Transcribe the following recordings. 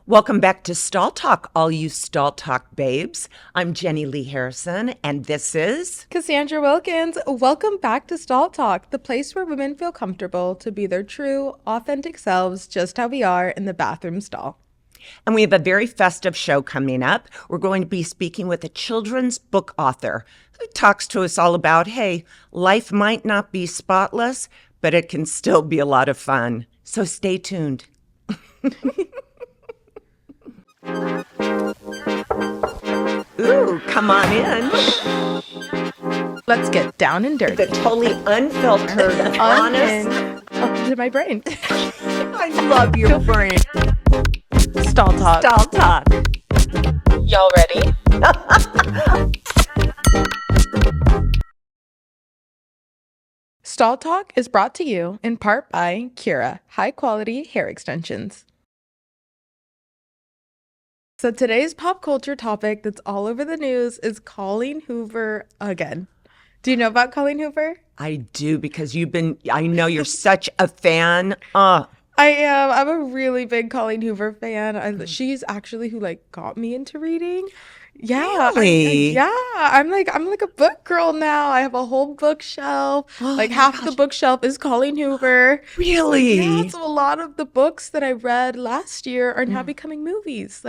Welcome back to Stall Talk, all you Stall Talk babes. I'm Jenny Lee Harrison, and this is Cassandra Wilkins. Welcome back to Stall Talk, the place where women feel comfortable to be their true, authentic selves, just how we are in the bathroom stall. And we have a very festive show coming up. We're going to be speaking with a children's book author who talks to us all about, hey, life might not be spotless, but it can still be a lot of fun. So stay tuned. Ooh, come on in. Let's get down and dirty. The totally unfiltered, honest. Up to my brain. I love your brain. Stall Talk. Stall Talk. Y'all ready? Stall Talk is brought to you in part by Cura, high-quality hair extensions. So today's pop culture topic that's all over the news is Colleen Hoover again. Do you know about Colleen Hoover? I do, because I know you're such a fan. I am. I'm a really big Colleen Hoover fan. She's actually who got me into reading. Yeah. Really? I'm like a book girl now. I have a whole bookshelf. Half the bookshelf is Colleen Hoover. Really? Yeah, so a lot of the books that I read last year are now becoming movies.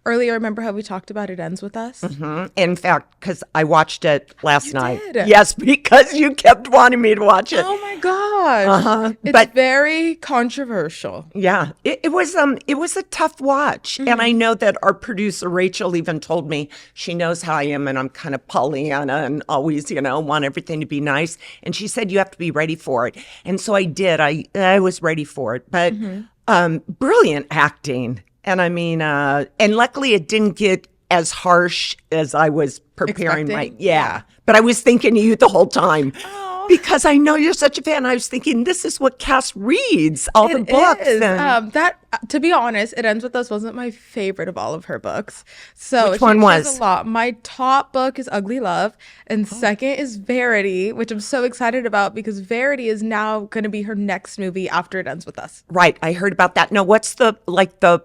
Earlier, remember how we talked about It Ends With Us? Mm-hmm. In fact, because I watched it last night. Did? Yes, because you kept wanting me to watch it. Oh my gosh. It's very controversial. Yeah, it was a tough watch. And I know that our producer, Rachel, even told me she knows how I am, and I'm kind of Pollyanna and always, want everything to be nice. And she said, you have to be ready for it. And so I did. I was ready for it. But brilliant acting. And I mean, and luckily it didn't get as harsh as I was preparing Yeah. But I was thinking of you the whole time. Because I know you're such a fan. I was thinking, this is what Cass reads, all the books. To be honest, It Ends With Us wasn't my favorite of all of her books. So which one was? A lot. My top book is Ugly Love, and second is Verity, which I'm so excited about because Verity is now going to be her next movie after It Ends With Us. Right, I heard about that. Now, what's the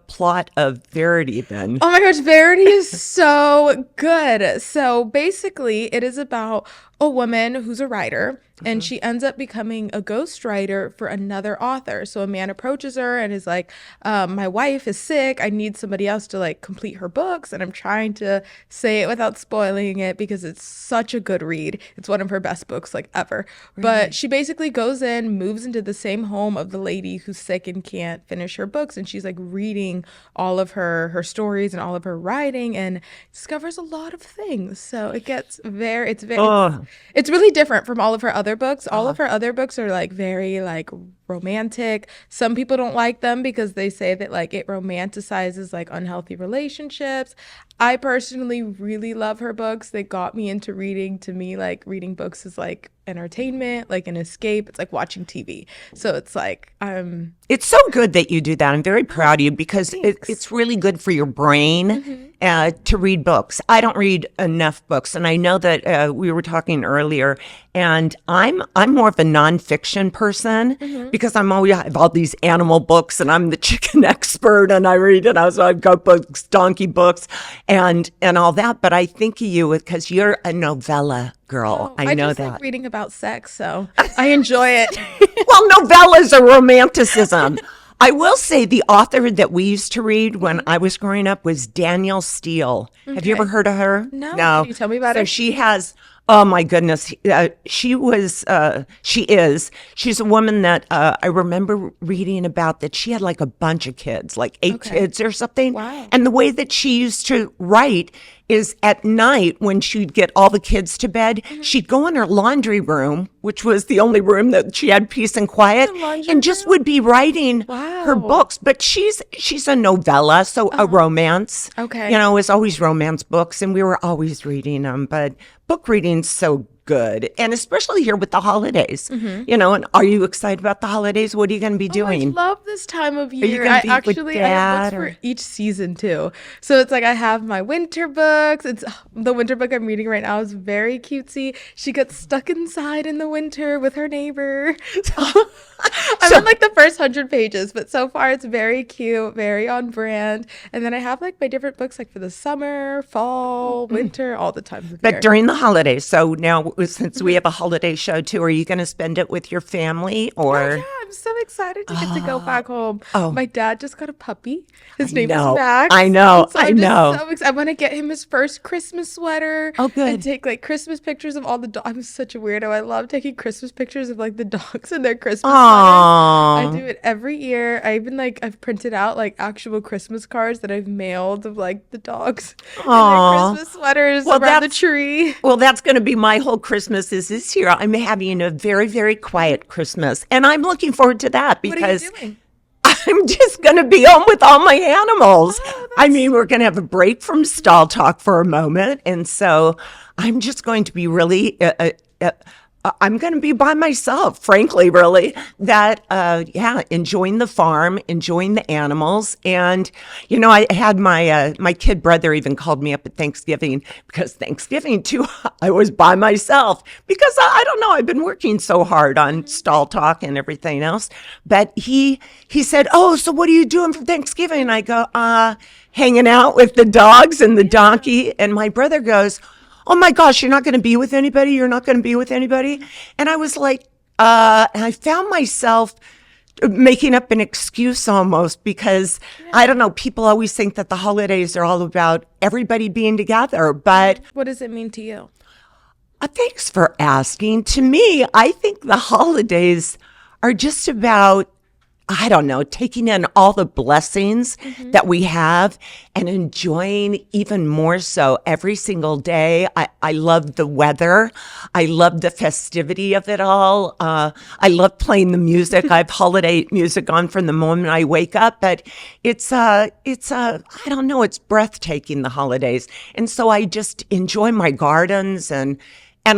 plot of Verity then? Oh my gosh, Verity is so good. So basically, it is about a woman who's a writer, and she ends up becoming a ghostwriter for another author. So a man approaches her and is like, my wife is sick. I need somebody else to complete her books. And I'm trying to say it without spoiling it because it's such a good read. It's one of her best books ever. Really? But she basically goes in, moves into the same home of the lady who's sick and can't finish her books. And she's reading all of her stories and all of her writing and discovers a lot of things. So it gets it's really different from all of her other books. All of her other books are very romantic. Some people don't like them because they say that it romanticizes unhealthy relationships. I personally really love her books. They got me into reading. To me, reading books is entertainment, an escape. It's like watching TV. So it's It's so good that you do that. I'm very proud of you because it's really good for your brain to read books. I don't read enough books, and I know that we were talking earlier. And I'm more of a nonfiction person because I have all these animal books, and I'm the chicken expert, and I read it. I've got books, donkey books, and all that. But I think of you because you're a novella girl. I know just that. like reading about sex, so I enjoy it. Well, novellas are romanticism. I will say the author that we used to read when I was growing up was Danielle Steele. Okay. Have you ever heard of her? No. Can you tell me about her? So she has, oh my goodness, she's a woman that I remember reading about that she had a bunch of kids, 8 kids or something. Wow. And the way that she used to write is at night when she'd get all the kids to bed, she'd go in her laundry room, which was the only room that she had peace and quiet, and just would be writing her books. But she's a novella, so a romance. Okay. It's always romance books, and we were always reading them. But book reading's so good. And especially here with the holidays, and are you excited about the holidays? What are you going to be doing? I love this time of you year. gonna I be with actually I have Dad, books for each season too. So it's like I have my winter books. It's the winter book I'm reading right now is very cutesy. She gets stuck inside in the winter with her neighbor. I'm in like the first 100 pages, but so far it's very cute, very on brand. And then I have like my different books like for the summer, fall, winter, all the times of but year. during the holidays. So now, since we have a holiday show too, are you going to spend it with your family or? Yeah, I'm so excited to get to go back home. Oh. My dad just got a puppy. His name is know. Max. I know. So I I'm know. just so excited. I want to get him his first Christmas sweater. Oh, good. And take like Christmas pictures of all the dogs. I'm such a weirdo. I love taking Christmas pictures of like the dogs and their Christmas sweaters. I Aww. do it every year. I even like I've printed out like actual Christmas cards that I've mailed of like the dogs and Aw. their Christmas sweaters Well, around the that's- tree. Well, that's going to be my whole Christmas is this year. I'm having a very, very quiet Christmas, and I'm looking forward to that What are you because doing? I'm just going to be home with all my animals. Oh, I mean, we're going to have a break from stall talk for a moment, and so I'm just going to be really. I'm going to be by myself, frankly, really, enjoying the farm, enjoying the animals. And, I had my kid brother even called me up at Thanksgiving because Thanksgiving too, I was by myself because I don't know, I've been working so hard on stall talk and everything else. But he said, "Oh, so what are you doing for Thanksgiving?" And I go, hanging out with the dogs and the donkey. And my brother goes, "Oh my gosh, you're not going to be with anybody? You're not going to be with anybody?" And I was like, and I found myself making up an excuse almost because I don't know, people always think that the holidays are all about everybody being together. But What does it mean to you? thanks for asking. To me, I think the holidays are just about, I don't know, taking in all the blessings that we have and enjoying even more so every single day. I love the weather. I love the festivity of it all. I love playing the music. I have holiday music on from the moment I wake up, but I don't know, it's breathtaking, the holidays. And so I just enjoy my gardens and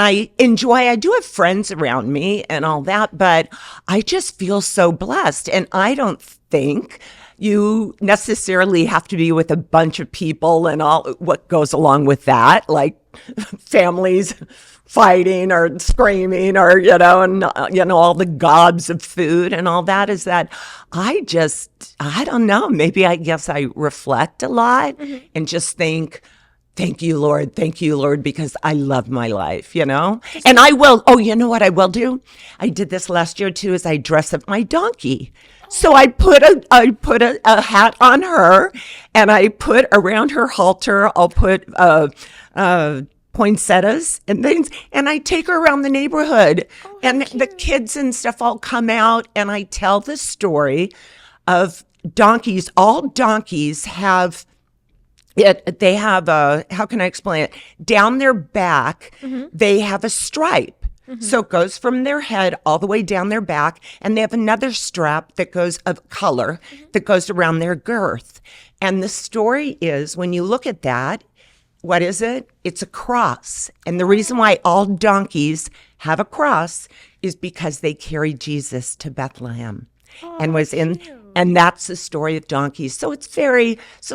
I do have friends around me and all that, but I just feel so blessed. And I don't think you necessarily have to be with a bunch of people and all what goes along with that, like families fighting or screaming or, all the gobs of food and all that. Is that I don't know, maybe I guess I reflect a lot and just think, thank you, Lord, because I love my life, And I will, you know what I will do? I did this last year too, is I dress up my donkey. So I put a hat on her and I put around her halter, I'll put, poinsettias and things, and I take her around the neighborhood and the kids and stuff all come out and I tell the story of donkeys. All donkeys have they have how can I explain it? Down their back, they have a stripe. So it goes from their head all the way down their back, and they have another strap that goes of color that goes around their girth. And the story is, when you look at that, what is it? It's a cross. And the reason why all donkeys have a cross is because they carried Jesus to Bethlehem. And that's the story of donkeys. So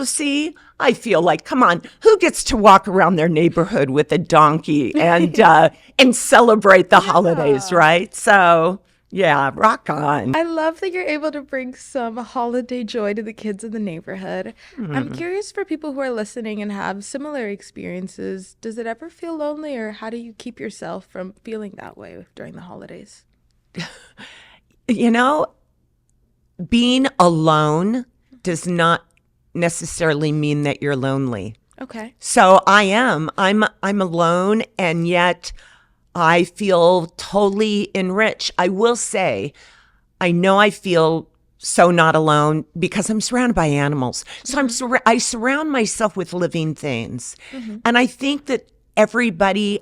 see, I feel like, come on, who gets to walk around their neighborhood with a donkey and celebrate the holidays, right? So yeah, rock on. I love that you're able to bring some holiday joy to the kids in the neighborhood. I'm curious, for people who are listening and have similar experiences, does it ever feel lonely, or how do you keep yourself from feeling that way during the holidays? Being alone does not necessarily mean that you're lonely. Okay. So I'm alone, and yet I feel totally enriched. I will say, I know I feel so not alone because I'm surrounded by animals. So I surround myself with living things. And I think that everybody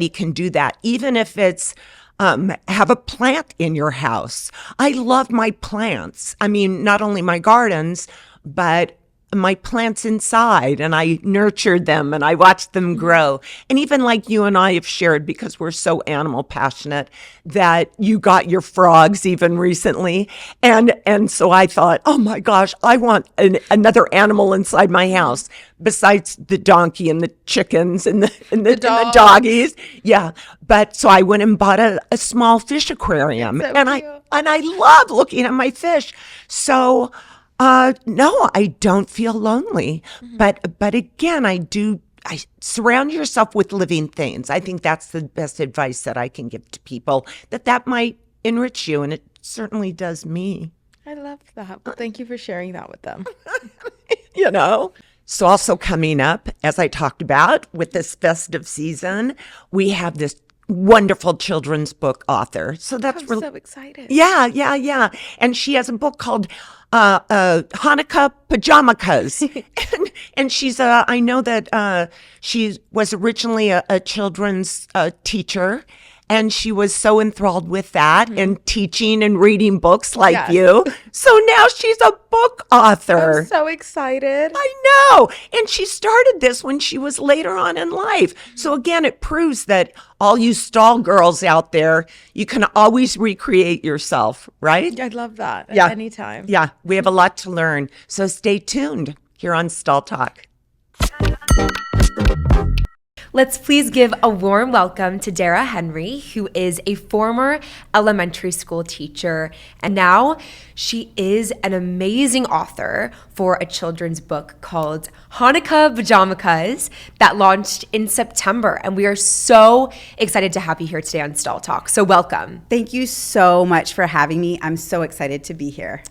can do that, even if it's have a plant in your house. I love my plants. I mean, not only my gardens, but my plants inside, and I nurtured them and I watched them grow. And even like you and I have shared, because we're so animal passionate, that you got your frogs even recently. And so I thought, oh my gosh, I want another animal inside my house besides the donkey and the chickens and the doggies. Yeah. But so I went and bought a small fish aquarium, So and cute. I love looking at my fish. So no, I don't feel lonely. But again, I surround yourself with living things. I think that's the best advice that I can give to people, that might enrich you, and it certainly does me. I love that. Well, thank you for sharing that with them. You know? So also coming up, as I talked about with this festive season, we have this wonderful children's book author. So that's I'm really so excited. Yeah. And she has a book called Hanukkah Pajamas. and she's I know that she was originally a children's teacher, and she was so enthralled with that and teaching and reading books like Yes. you. So now she's a book author. I'm so excited. I know. And she started this when she was later on in life. So again, it proves that all you stall girls out there, you can always recreate yourself, right? I love that. Yeah. Anytime. Yeah, we have a lot to learn. So stay tuned here on Stall Talk. Let's please give a warm welcome to Dara Henry, who is a former elementary school teacher, and now she is an amazing author for a children's book called Hanukkah Pajamas that launched in September. And we are so excited to have you here today on Stall Talk. So welcome. Thank you so much for having me. I'm so excited to be here.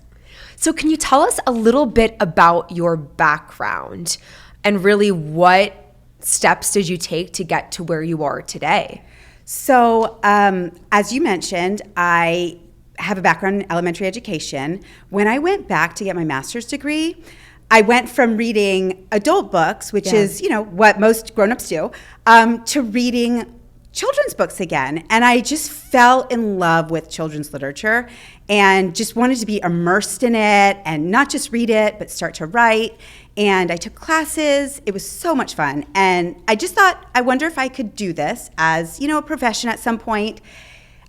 So can you tell us a little bit about your background and really what steps did you take to get to where you are today? So, as you mentioned, I have a background in elementary education. When I went back to get my master's degree, I went from reading adult books, which is, what most grown-ups do, to reading children's books again. And I just fell in love with children's literature and just wanted to be immersed in it and not just read it, but start to write. And I took classes. It was so much fun. And I just thought, I wonder if I could do this as, a profession at some point.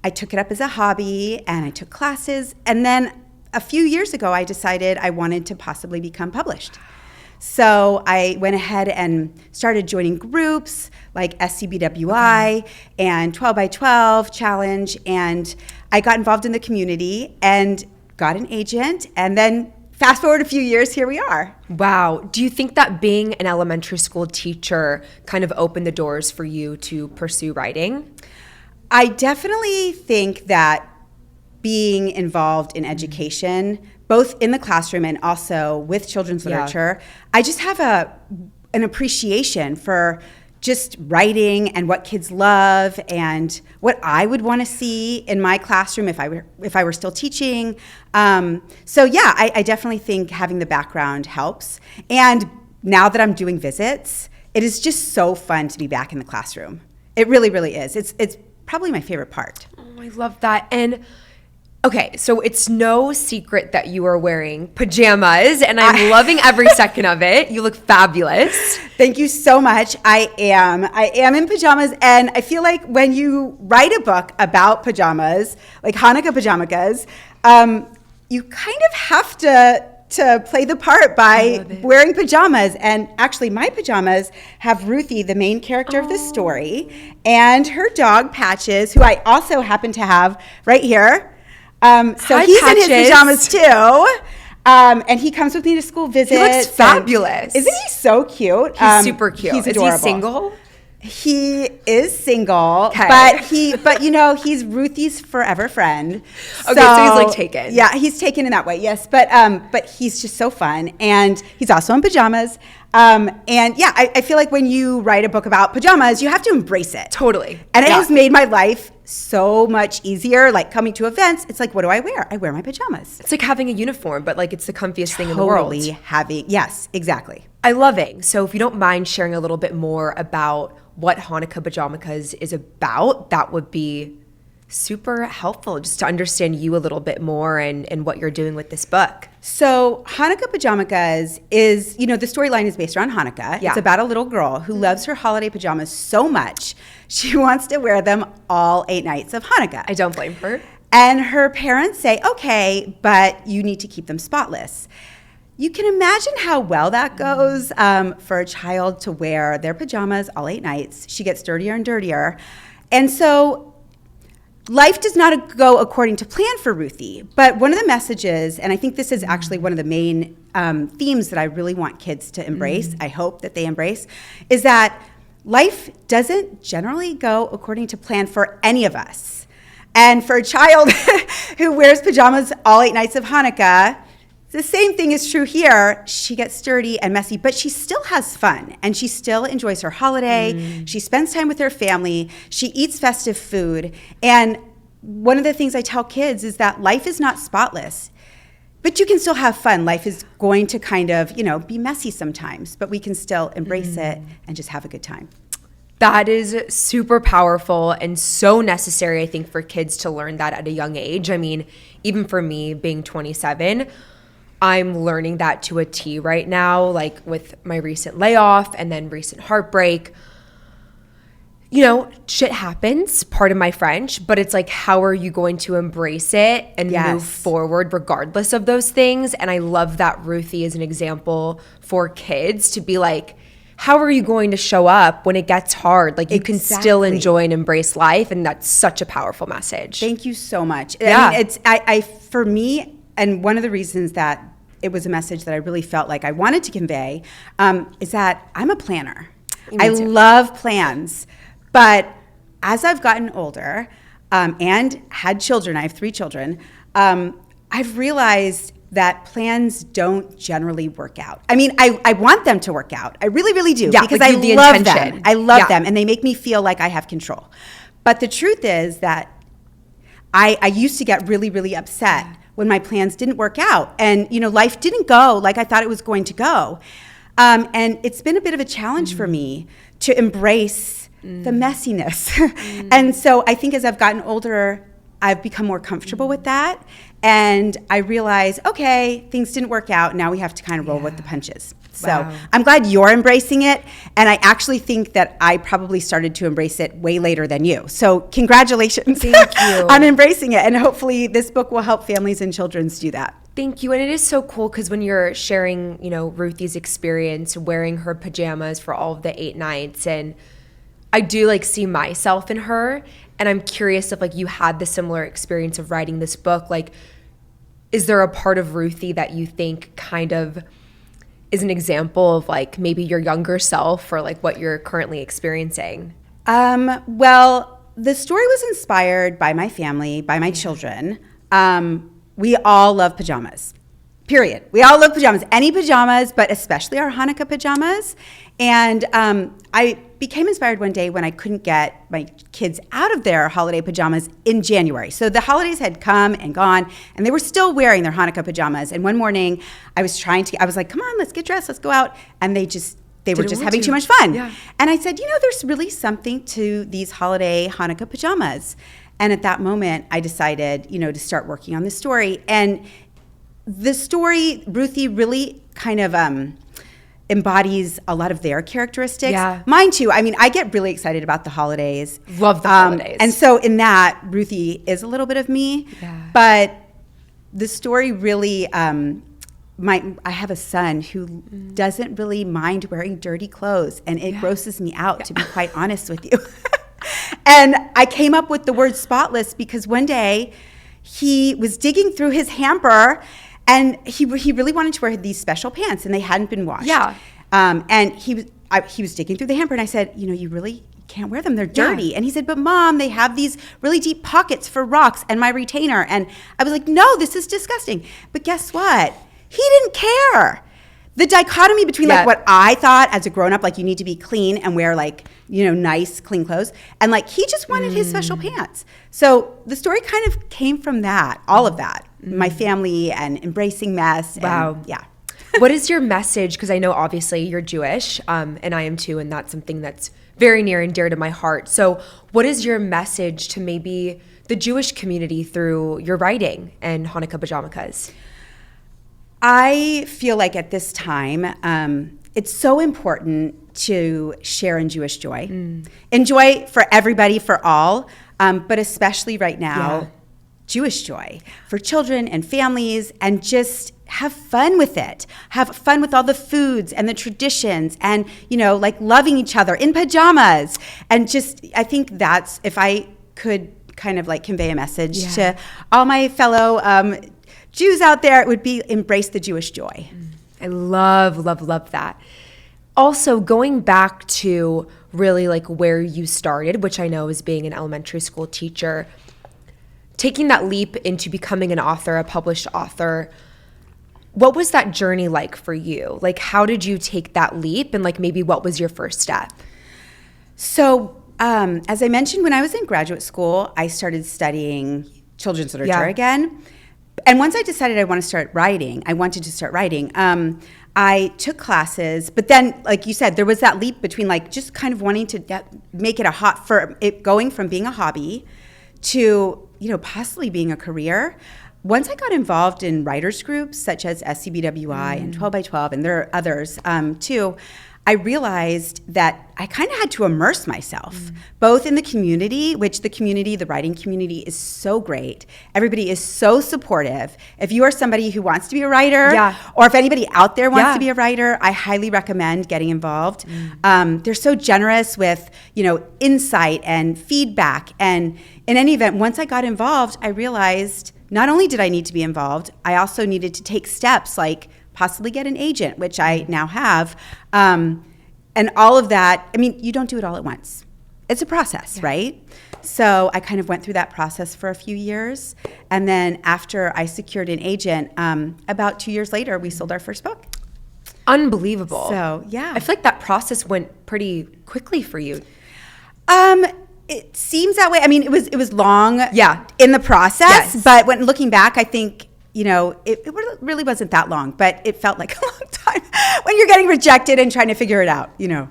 I took it up as a hobby and I took classes. And then a few years ago, I decided I wanted to possibly become published. So I went ahead and started joining groups like SCBWI and 12 by 12 Challenge. And I got involved in the community and got an agent. And then fast forward a few years, here we are. Wow. Do you think that being an elementary school teacher kind of opened the doors for you to pursue writing? I definitely think that being involved in education, both in the classroom and also with children's literature, I just have an appreciation for just writing and what kids love and what I would want to see in my classroom if I were still teaching. I definitely think having the background helps. And now that I'm doing visits, it is just so fun to be back in the classroom. It really, really is. It's probably my favorite part. Oh, I love that. And okay, so it's no secret that you are wearing pajamas, and I'm loving every second of it. You look fabulous. Thank you so much. I am in pajamas, and I feel like when you write a book about pajamas, like Hanukkah Pajamas, you kind of have to play the part by wearing pajamas. And actually, my pajamas have Ruthie, the main character of the story, and her dog Patches, who I also happen to have right here. So Hi, he's Patches. in his pajamas too. And he comes with me to school visits. He looks fabulous. Isn't he so cute? He's super cute. He's Is adorable. he single? He is single, Okay. but he's Ruthie's forever friend. Okay, so he's, like, taken. Yeah, he's taken in that way. Yes, but he's just so fun, and he's also in pajamas. I feel like when you write a book about pajamas, you have to embrace it. Totally. And it Yeah. has made my life so much easier. Like coming to events, it's like, what do I wear? I wear my pajamas. It's like having a uniform, but like it's the comfiest thing in the world. Yes, exactly. I love it. So if you don't mind sharing a little bit more about what Hanukkah Pajamas is about, that would be super helpful just to understand you a little bit more and what you're doing with this book. So Hanukkah Pajamas is, the storyline is based around Hanukkah. Yeah. It's about a little girl who loves her holiday pajamas so much, she wants to wear them all 8 nights of Hanukkah. I don't blame her. And her parents say, okay, but you need to keep them spotless. You can imagine how well that goes for a child to wear their pajamas all 8 nights. She gets dirtier and dirtier. And so life does not go according to plan for Ruthie. But one of the messages, and I think this is actually one of the main themes that I really want kids to embrace, I hope that they embrace, is that life doesn't generally go according to plan for any of us. And for a child who wears pajamas all 8 nights of Hanukkah, the same thing is true here. She gets dirty and messy, but she still has fun and she still enjoys her holiday. She spends time with her family. She eats festive food. And one of the things I tell kids is that life is not spotless, but you can still have fun. Life is going to kind of, be messy sometimes, but we can still embrace it and just have a good time. That is super powerful and so necessary, I think, for kids to learn that at a young age. I mean, even for me being 27, I'm learning that to a T right now, like with my recent layoff and then recent heartbreak. Shit happens, pardon my French, but it's like, how are you going to embrace it and move forward regardless of those things? And I love that Ruthie is an example for kids to be like, how are you going to show up when it gets hard? Like, you can still enjoy and embrace life, and that's such a powerful message. Thank you so much. Yeah. I mean, for me, and one of the reasons that it was a message that I really felt like I wanted to convey is that I'm a planner. I love plans. But as I've gotten older and had children, I have 3 children, I've realized that plans don't generally work out. I mean, I want them to work out. I really, really do. Yeah, because like I love intention. them. I love them, and they make me feel like I have control. But the truth is that I used to get really, really upset when my plans didn't work out. And, life didn't go like I thought it was going to go. And it's been a bit of a challenge for me to embrace the messiness. And so I think as I've gotten older, I've become more comfortable with that. And I realize, okay, things didn't work out. Now we have to kind of roll with the punches. So I'm glad you're embracing it. And I actually think that I probably started to embrace it way later than you. So congratulations on embracing it. And hopefully this book will help families and children do that. Thank you. And it is so cool because when you're sharing, Ruthie's experience wearing her pajamas for all of the 8 nights, and I do see myself in her, and I'm curious if you had the similar experience of writing this book. Is there a part of Ruthie that you think kind of is an example of maybe your younger self or what you're currently experiencing? Well, the story was inspired by my family, by my children. We all love pajamas, period. We all love pajamas, any pajamas, but especially our Hanukkah pajamas. And I became inspired one day when I couldn't get my kids out of their holiday pajamas in January. So the holidays had come and gone, and they were still wearing their Hanukkah pajamas. And one morning, I was like, come on, let's get dressed, let's go out. And they were just having too much fun. Yeah. And I said, there's really something to these holiday Hanukkah pajamas. And at that moment, I decided, to start working on the story. And the story, Ruthie really kind of embodies a lot of their characteristics. Yeah. Mine too. I mean, I get really excited about the holidays. Love the holidays. And so in that, Ruthie is a little bit of me. Yeah. But the story really, I have a son who doesn't really mind wearing dirty clothes, and it grosses me out, to be quite honest with you. And I came up with the word spotless because one day he was digging through his hamper, and he really wanted to wear these special pants, and they hadn't been washed. Yeah. And he was digging through the hamper, and I said, you really can't wear them. They're dirty. Yeah. And he said, but Mom, they have these really deep pockets for rocks and my retainer. And I was like, no, this is disgusting. But guess what? He didn't care. The dichotomy between what I thought as a grown-up, you need to be clean and wear nice, clean clothes. And he just wanted his special pants. So the story kind of came from that, all of that. My family and embracing mess. Wow. And, yeah. What is your message? Because I know obviously you're Jewish, and I am too, and that's something that's very near and dear to my heart. So what is your message to maybe the Jewish community through your writing and Hanukkah Pajamas? I feel like at this time, it's so important to share in Jewish joy. In joy for everybody, for all, but especially right now, Jewish joy for children and families, and just have fun with it. Have fun with all the foods and the traditions, and, like loving each other in pajamas. And just, I think that's, if I could kind of like convey a message to all my fellow Jews out there, it would be embrace the Jewish joy. I love, love, love that. Also, going back to really like where you started, which I know is being an elementary school teacher, taking that leap into becoming an author, a published author, what was that journey like for you? Like, how did you take that leap, and like maybe what was your first step? So, as I mentioned, when I was in graduate school, I started studying children's literature again. And once I decided I wanted to start writing, I took classes, but then, like you said, there was that leap between like just kind of wanting to make it going from being a hobby to, possibly being a career. Once I got involved in writers groups such as SCBWI and 12 by 12, and there are others too, I realized that I kind of had to immerse myself, both in the community, which the writing community is so great. Everybody is so supportive. If you are somebody who wants to be a writer, or if anybody out there wants to be a writer, I highly recommend getting involved. They're so generous with, insight and feedback. And in any event, once I got involved, I realized not only did I need to be involved, I also needed to take steps like possibly get an agent, which I now have. And all of that, you don't do it all at once. It's a process, right? So I kind of went through that process for a few years. And then after I secured an agent, about 2 years later, we sold our first book. Unbelievable. So, yeah. I feel like that process went pretty quickly for you. It seems that way. It was long in the process, but when looking back, I think, it really wasn't that long, but it felt like a long time when you're getting rejected and trying to figure it out, Yeah,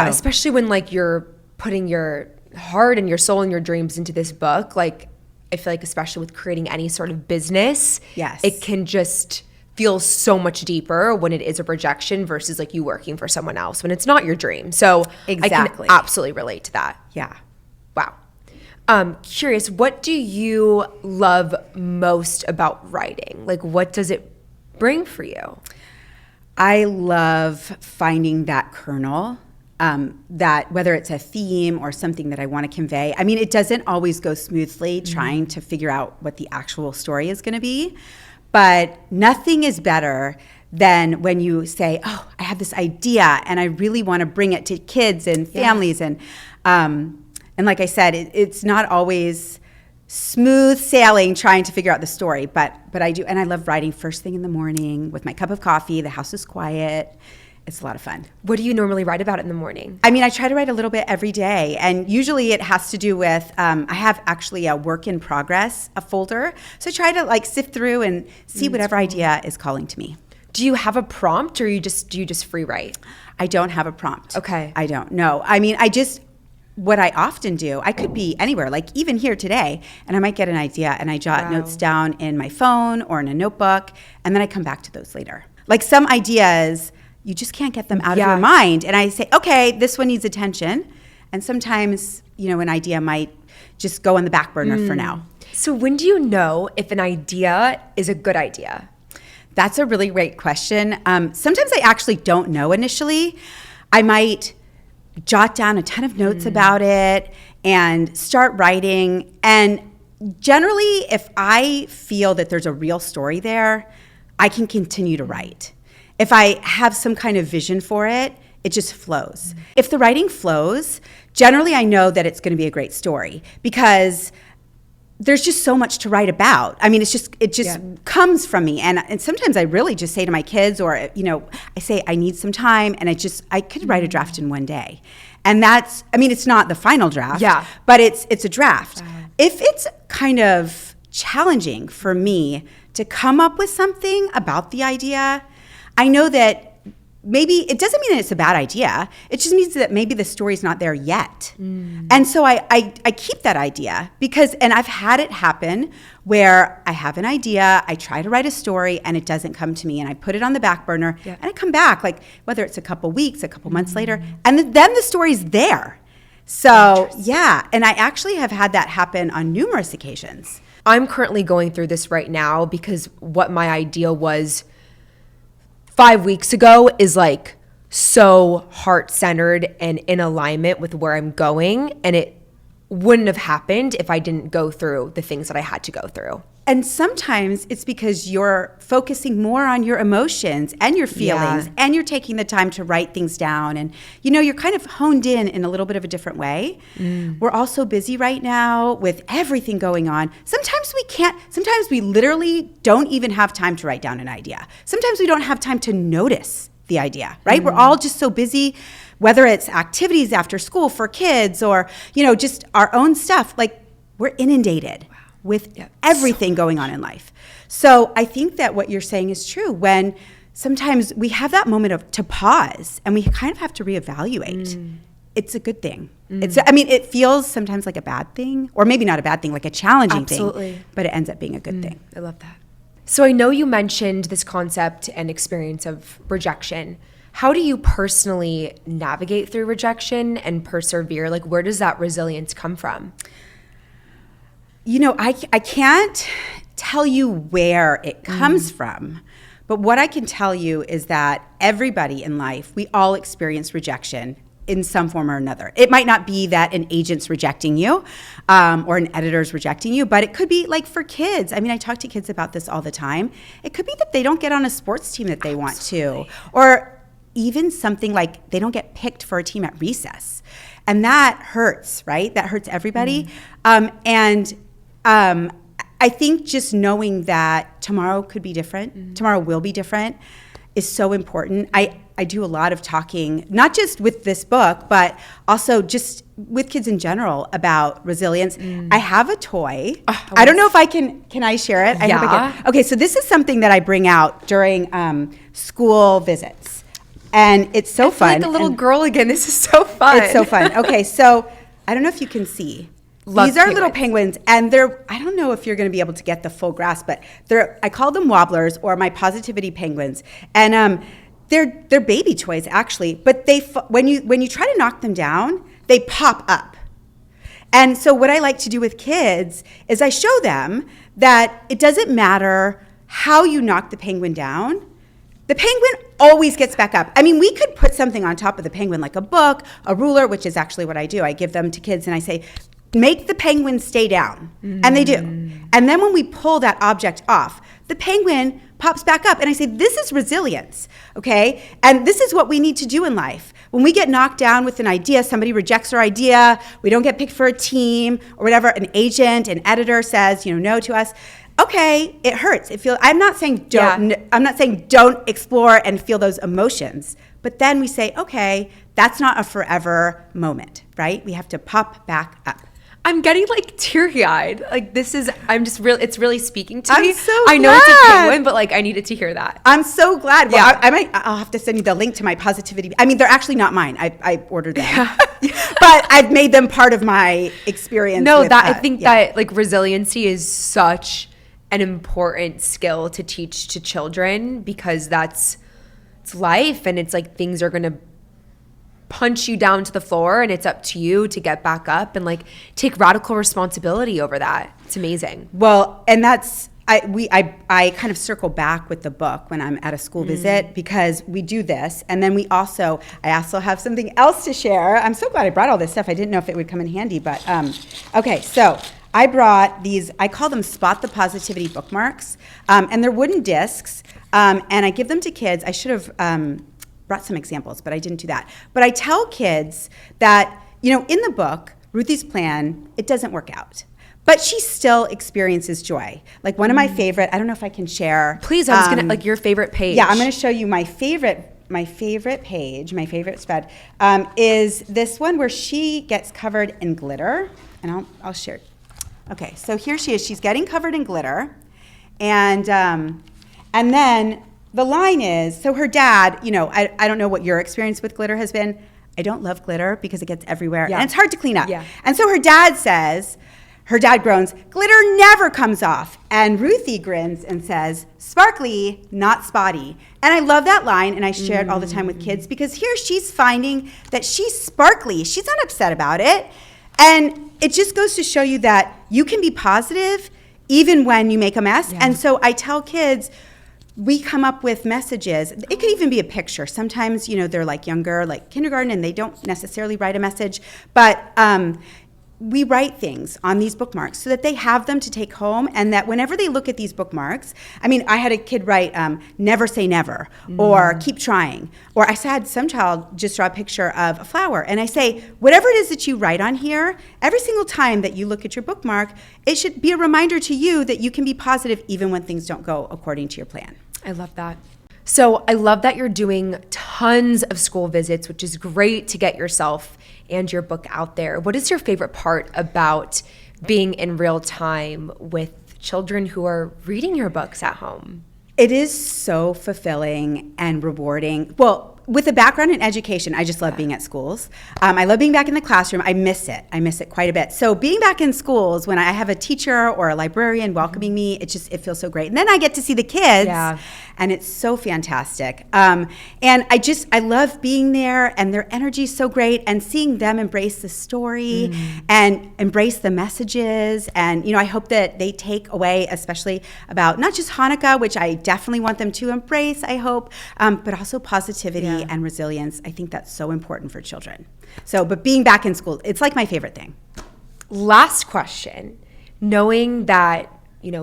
So. especially when like you're putting your heart and your soul and your dreams into this book. Like, I feel like especially with creating any sort of business, it can just feel so much deeper when it is a rejection versus like you working for someone else when it's not your dream. So Exactly. I can absolutely relate to that. Yeah. Wow. Curious, what do you love most about writing? Like, what does it bring for you? I love finding that kernel, that whether it's a theme or something that I want to convey. It doesn't always go smoothly trying to figure out what the actual story is going to be, but nothing is better than when you say, oh, I have this idea and I really want to bring it to kids and families. And like I said, it's not always smooth sailing trying to figure out the story, but I do. And I love writing first thing in the morning with my cup of coffee. The house is quiet. It's a lot of fun. What do you normally write about in the morning? I try to write a little bit every day. And usually it has to do with, I have actually a work in progress, a folder. So I try to like sift through and see whatever idea is calling to me. Do you have a prompt, or do you just free write? I don't have a prompt. Okay. I don't know. What I often do, I could be anywhere, like even here today, and I might get an idea and I jot notes down in my phone or in a notebook, and then I come back to those later. Like some ideas, you just can't get them out of your mind. And I say, okay, this one needs attention. And sometimes, an idea might just go on the back burner for now. So when do you know if an idea is a good idea? That's a really great question. Sometimes I actually don't know initially. I might jot down a ton of notes about it and start writing. And generally, if I feel that there's a real story there, I can continue to write. If I have some kind of vision for it, it just flows. If the writing flows, generally I know that it's going to be a great story because there's just so much to write about. It just comes from me. And sometimes I really just say to my kids, or, I say I need some time, and I could write a draft in one day. And that's, it's not the final draft, but it's a draft. If it's kind of challenging for me to come up with something about the idea, I know that maybe it doesn't mean that it's a bad idea. It just means that maybe the story's not there yet. And so I keep that idea and I've had it happen where I have an idea, I try to write a story and it doesn't come to me and I put it on the back burner and I come back, like whether it's a couple weeks, a couple months later, and then the story's there. So yeah, and I actually have had that happen on numerous occasions. I'm currently going through this right now because what my idea was 5 weeks ago is like so heart-centered and in alignment with where I'm going, and it wouldn't have happened if I didn't go through the things that I had to go through. And sometimes it's because you're focusing more on your emotions and your feelings and you're taking the time to write things down and, you're kind of honed in a little bit of a different way. We're all so busy right now with everything going on. Sometimes we literally don't even have time to write down an idea. Sometimes we don't have time to notice the idea, right? We're all just so busy, whether it's activities after school for kids or, just our own stuff, like we're inundated with everything going on in life. So I think that what you're saying is true when sometimes we have that moment to pause and we kind of have to reevaluate. It's a good thing. It feels sometimes like a bad thing, or maybe not a bad thing, like a challenging thing, but it ends up being a good thing. I love that. So I know you mentioned this concept and experience of rejection. How do you personally navigate through rejection and persevere? Like, where does that resilience come from? I can't tell you where it comes from, but what I can tell you is that everybody in life, we all experience rejection in some form or another. It might not be that an agent's rejecting you or an editor's rejecting you, but it could be like for kids. I talk to kids about this all the time. It could be that they don't get on a sports team that they want to, or even something like they don't get picked for a team at recess. And that hurts, right? That hurts everybody. I think just knowing that tomorrow could be different, tomorrow will be different, is so important. I do a lot of talking, not just with this book, but also just with kids in general about resilience. I have a toy. I don't know if I can I share it? I hope I can. Okay, so this is something that I bring out during school visits. And it's so fun. Like a little girl again. This is so fun. It's so fun. Okay, so I don't know if you can see. These are little penguins, and I don't know if you're going to be able to get the full grasp, but I call them wobblers or my positivity penguins. And they're baby toys actually, but when you try to knock them down, they pop up. And so what I like to do with kids is I show them that it doesn't matter how you knock the penguin down. The penguin always gets back up. We could put something on top of the penguin, like a book, a ruler, which is actually what I do. I give them to kids and I say, make the penguin stay down. And they do. And then when we pull that object off, the penguin pops back up. And I say, this is resilience, okay? And this is what we need to do in life. When we get knocked down with an idea, somebody rejects our idea, we don't get picked for a team or whatever, an agent, an editor says, no to us. Okay, it hurts. I'm not saying don't explore and feel those emotions. But then we say, okay, that's not a forever moment, right? We have to pop back up. I'm getting like teary-eyed. Like it's really speaking to me. I'm so I know glad. it's a penguin, but like I needed to hear that. I'm so glad. Well, I'll have to send you the link to my positivity. They're actually not mine. I ordered them. But I've made them part of my experience. No, I think that like resiliency is such an important skill to teach to children because it's life, and it's like things are going to punch you down to the floor and it's up to you to get back up and like take radical responsibility over that. It's amazing. Well, and that's I kind of circle back with the book when I'm at a school visit because we do this, and then I also have something else to share. I'm so glad I brought all this stuff. I didn't know if it would come in handy, but okay, so I brought these, I call them Spot the Positivity bookmarks, and they're wooden discs, and I give them to kids. I should have brought some examples, but I didn't do that. But I tell kids that, in the book, Ruthie's plan, it doesn't work out. But she still experiences joy. Like one of my favorite, I don't know if I can share. Please, I was gonna, like your favorite page. Yeah, I'm gonna show you my favorite page, my favorite spread, is this one where she gets covered in glitter. And I'll share it. Okay, so here she is. She's getting covered in glitter. And then the line is, so her dad, I don't know what your experience with glitter has been. I don't love glitter because it gets everywhere and it's hard to clean up. Yeah. And so her dad groans, glitter never comes off. And Ruthie grins and says, sparkly, not spotty. And I love that line, and I share it all the time with kids because here she's finding that she's sparkly. She's not upset about it. And it just goes to show you that you can be positive even when you make a mess. Yeah. And so I tell kids, we come up with messages. It could even be a picture. Sometimes, they're like younger, like kindergarten, and they don't necessarily write a message. But we write things on these bookmarks so that they have them to take home, and that whenever they look at these bookmarks, I had a kid write, never say never, or keep trying. Or I had some child just draw a picture of a flower, and I say, whatever it is that you write on here, every single time that you look at your bookmark, it should be a reminder to you that you can be positive even when things don't go according to your plan. I love that. So I love that you're doing tons of school visits, which is great to get yourself and your book out there. What is your favorite part about being in real time with children who are reading your books at home? It is so fulfilling and rewarding. Well, with a background in education, I just love being at schools. I love being back in the classroom. I miss it. I miss it quite a bit. So being back in schools, when I have a teacher or a librarian welcoming me, it feels so great. And then I get to see the kids, and it's so fantastic. And I love being there, and their energy is so great, and seeing them embrace the story and embrace the messages. And, I hope that they take away, especially about not just Hanukkah, which I definitely want them to embrace, I hope, but also positivity and resilience. I think that's so important for children. But being back in school, it's like my favorite thing. Last question. Knowing that,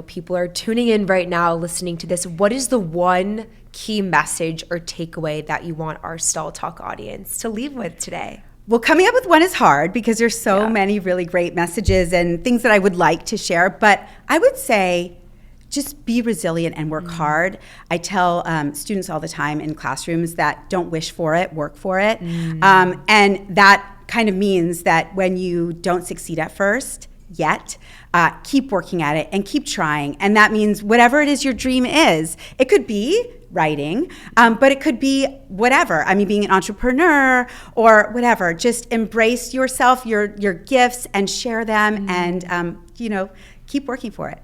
people are tuning in right now, listening to this, what is the one key message or takeaway that you want our Stall Talk audience to leave with today? Well, coming up with one is hard because there's so many really great messages and things that I would like to share. But I would say, just be resilient and work hard. I tell students all the time in classrooms that don't wish for it, work for it. And that kind of means that when you don't succeed at first yet, keep working at it and keep trying. And that means whatever it is your dream is, it could be writing, but it could be whatever. Being an entrepreneur or whatever. Just embrace yourself, your gifts, and share them, and keep working for it.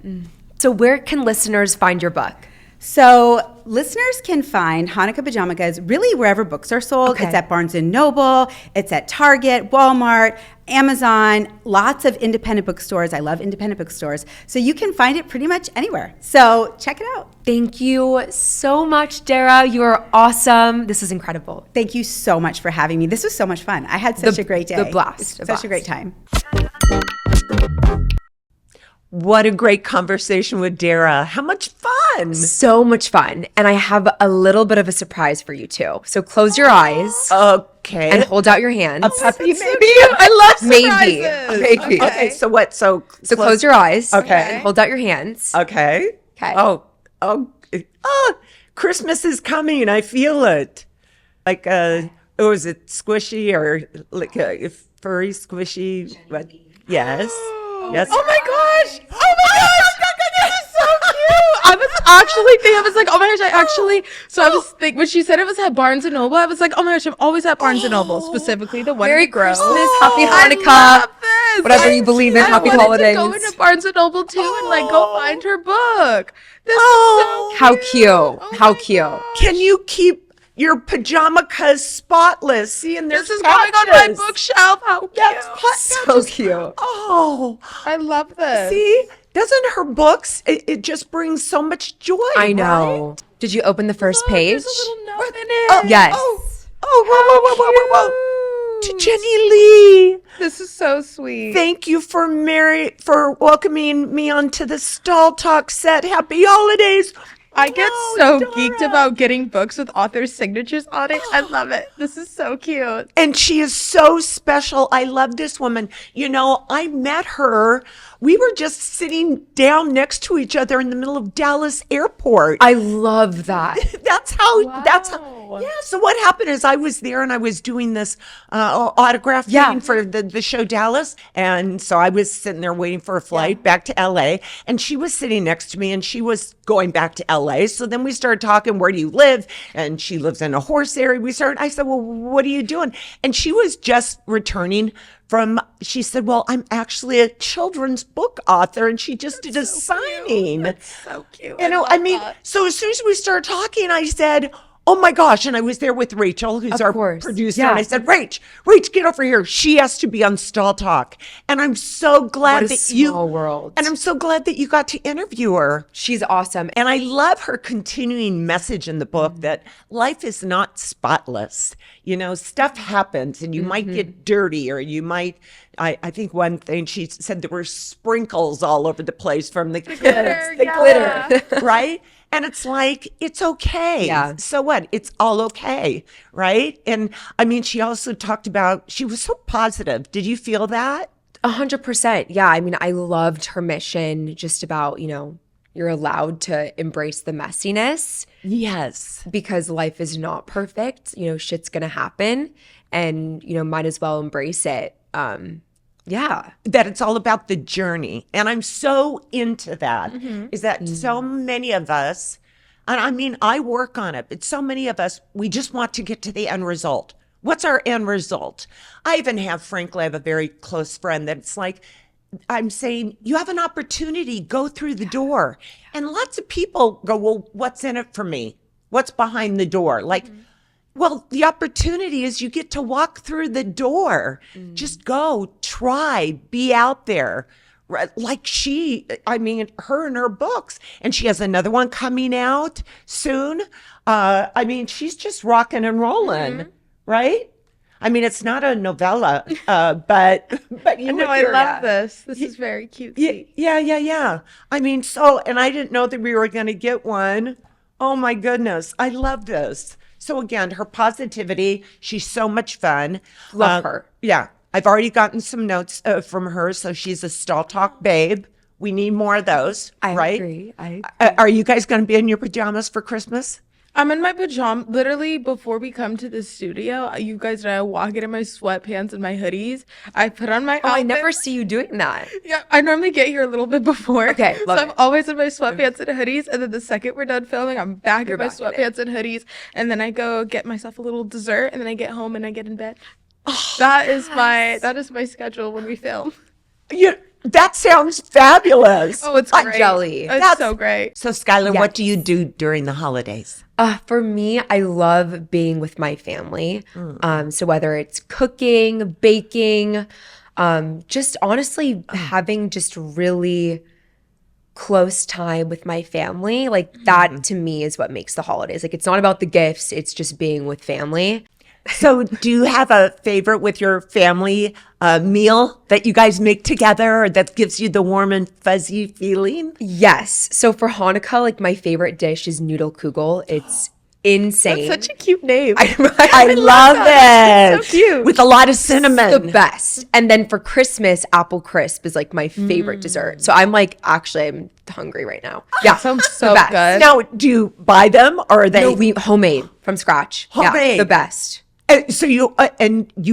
So where can listeners find your book? So listeners can find Hanukkah Pajamas really wherever books are sold. Okay. It's at Barnes & Noble, it's at Target, Walmart, Amazon, lots of independent bookstores. I love independent bookstores. So you can find it pretty much anywhere. So check it out. Thank you so much, Dara. You are awesome. This is incredible. Thank you so much for having me. This was so much fun. I had such a great day. The blast. Such a great time. What a great conversation with Dara. How much fun. So much fun. And I have a little bit of a surprise for you too. So close your eyes Okay. and hold out your hands. A puppy, maybe? I love Maybe. surprises. Maybe. Okay, so what? So Close your eyes. Okay. And hold out your hands. Okay. Okay. Oh, Christmas is coming. I feel it. Like, is it squishy or like a furry, squishy? What? Yes. Yes. Oh my gosh! Oh my gosh! This is so cute! I was actually thinking, I was like, oh my gosh, so I was thinking, when she said it was at Barnes & Noble, I was like, oh my gosh, I'm always at Barnes & Noble, specifically the one Merry in Grove. Christmas, Happy I Hanukkah, love this. whatever you believe in, Happy I wanted Holidays. to go into Barnes & Noble too and like go find her book. This is so How cute. cute. Oh How my cute. gosh. Can you keep your pajamas spotless? See, and there's This is going on my patches. bookshelf. How cute. So cute. Oh, I love this. see, doesn't her books? It just brings so much joy. I know. right? Did you open the first page? There's a little note in it. Yes. Whoa. To Jenny Lee. This is so sweet. Thank you for welcoming me onto the Stall Talk set. Happy holidays. I get Wow, so Dara. geeked about getting books with authors' signatures on it. I love it. This is so cute. And she is so special. I love this woman. I met her. We were just sitting down next to each other in the middle of Dallas Airport. I love that. That's how, yeah. So what happened is I was there and I was doing this autograph thing for the show Dallas. And so I was sitting there waiting for a flight back to LA, and she was sitting next to me and she was going back to LA. LA. So then we started talking, where do you live? And she lives in a horse area. I said, well, what are you doing? And she was just returning she said, well, I'm actually a children's book author. And she just did a signing. That's so cute. So as soon as we started talking, I said, oh my gosh. And I was there with Rachel, who's our producer. Yeah. And I said, Rach, get over here. She has to be on Stall Talk. And I'm so glad small world. And I'm so glad that you got to interview her. She's awesome. And I love her continuing message in the book that life is not spotless. Stuff happens and you might get dirty, or you might, I think one thing she said, there were sprinkles all over the place from the kids. Glitter, right? And it's like, it's okay. Yeah. So what? It's all okay, right? And she also talked about, she was so positive. Did you feel that? 100%. Yeah. I loved her mission just about, you're allowed to embrace the messiness. Yes. Because life is not perfect. Shit's going to happen, and, might as well embrace it. Yeah. That it's all about the journey. And I'm so into that, is that so many of us, and I work on it, but so many of us, we just want to get to the end result. What's our end result? Frankly, I have a very close friend that it's like, I'm saying, you have an opportunity, go through the door. And lots of people go, well, what's in it for me? What's behind the door? Well, the opportunity is you get to walk through the door. Just go, try, be out there. Like her and her books. And she has another one coming out soon. She's just rocking and rolling, right? It's not a novella, but you know, I love this. This is very cute. Yeah. And I didn't know that we were going to get one. Oh my goodness. I love this. So again, her positivity, she's so much fun. Love her. Yeah. I've already gotten some notes from her. So she's a Stall Talk babe. We need more of those, right? Agree. Are you guys going to be in your pajamas for Christmas? I'm in my pajamas. Literally, before we come to the studio, you guys and I walk in my sweatpants and my hoodies. I put on my outfit. I never see you doing that. Yeah, I normally get here a little bit before. Okay, so love I'm it. always in my sweatpants and hoodies, and then the second we're done filming, I'm back in my sweatpants and hoodies, and then I go get myself a little dessert, and then I get home and I get in bed. That is my schedule when we film. That sounds fabulous. Oh, it's great. I'm jelly. It's so great. So Skylar, what do you do during the holidays? For me, I love being with my family. So whether it's cooking, baking, just honestly having just really close time with my family, like that to me is what makes the holidays. Like, it's not about the gifts, it's just being with family. So do you have a favorite with your family meal that you guys make together, or that gives you the warm and fuzzy feeling? Yes. So for Hanukkah, like, my favorite dish is noodle kugel. It's insane. That's such a cute name. I love it. So cute. With a lot of cinnamon. The best. And then for Christmas, apple crisp is like my favorite dessert. So I'm hungry right now. Yeah, Sounds the so best. good. Now, do you buy them, or are they? No, we homemade from scratch. Homemade. Yeah, the best. So you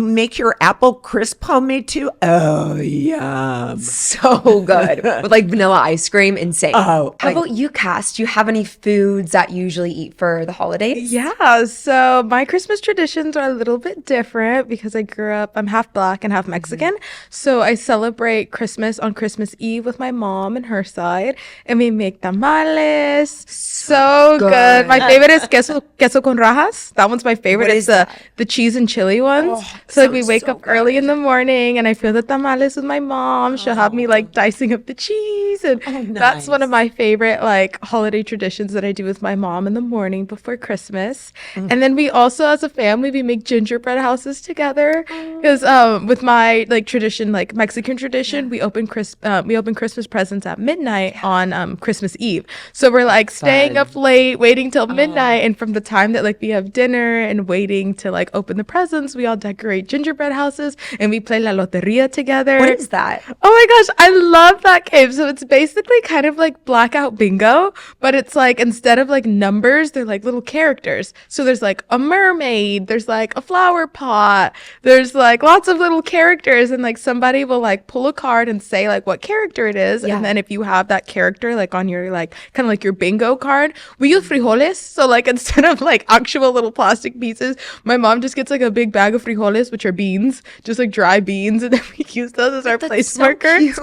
make your apple crisp homemade too? Oh, yum. So good. With like vanilla ice cream, insane. Oh, How about you, Cass? Do you have any foods that you usually eat for the holidays? Yeah, so my Christmas traditions are a little bit different because I'm half Black and half Mexican. So I celebrate Christmas on Christmas Eve with my mom and her side, and we make tamales. So good. My favorite is queso con rajas. That one's my favorite. What It's is the cheese and chili ones. So like we wake up early in the morning, and I feel the tamales with my mom. She'll have me like dicing up the cheese, and that's one of my favorite like holiday traditions that I do with my mom in the morning before Christmas. And then we also, as a family, we make gingerbread houses together because with my like tradition, like Mexican tradition, we open Christmas presents at midnight on Christmas Eve. So we're like staying up late, waiting till midnight, and from the time that like we have dinner and waiting to like open the presents. We all decorate gingerbread houses, and we play La Loteria together. What is that? Oh my gosh, I love that game. So it's basically kind of like blackout bingo, but it's like instead of like numbers, they're like little characters. So there's like a mermaid, there's like a flower pot, there's like lots of little characters, and like somebody will like pull a card and say like what character it is. Yeah. And then if you have that character like on your like kind of like your bingo card, we use frijoles. So like instead of like actual little plastic pieces, my mom just gets like a big bag of frijoles, which are beans, just like dry beans, and then we use those as our place markers.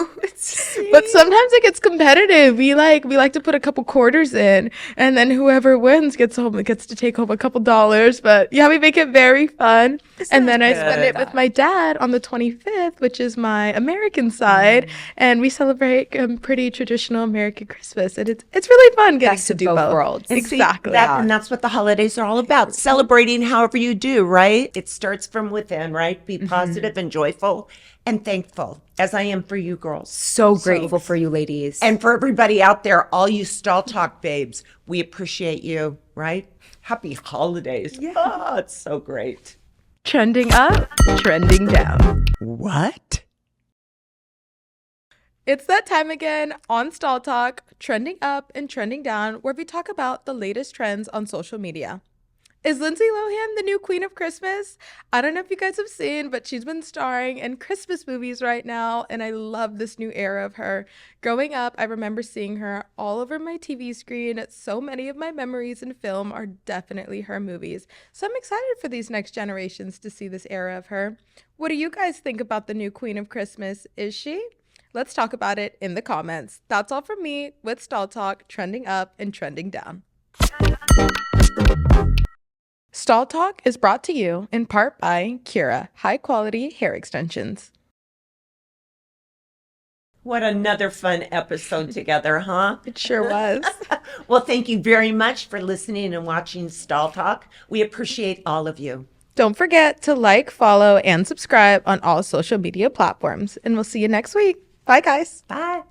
But sometimes it gets competitive. We like to put a couple quarters in, and then whoever wins gets to take home a couple dollars. But yeah, we make it very fun. And then I spend it with my dad on the 25th, which is my American side, and we celebrate pretty traditional American Christmas. And it's really fun getting Best to of do both both. worlds. Exactly. And that's what the holidays are all about. Celebrating however you do, right? It starts from within, right? Be positive and joyful and thankful, as I am for you girls. So grateful for you ladies. And for everybody out there, all you Stall Talk babes, we appreciate you, right? Happy holidays. Yeah. Oh, it's so great. Trending up, trending down. What? It's that time again on Stall Talk, trending up and trending down, where we talk about the latest trends on social media. Is Lindsay Lohan the new queen of Christmas? I don't know if you guys have seen, but she's been starring in Christmas movies right now, and I love this new era of her. Growing up, I remember seeing her all over my TV screen. So many of my memories in film are definitely her movies. So I'm excited for these next generations to see this era of her. What do you guys think about the new queen of Christmas? Is she? Let's talk about it in the comments. That's all from me with Stall Talk, trending up and trending down. Stall Talk is brought to you in part by Cura, high quality hair extensions. What another fun episode together, huh? It sure was. Well, thank you very much for listening and watching Stall Talk. We appreciate all of you. Don't forget to like, follow, and subscribe on all social media platforms. And we'll see you next week. Bye, guys. Bye.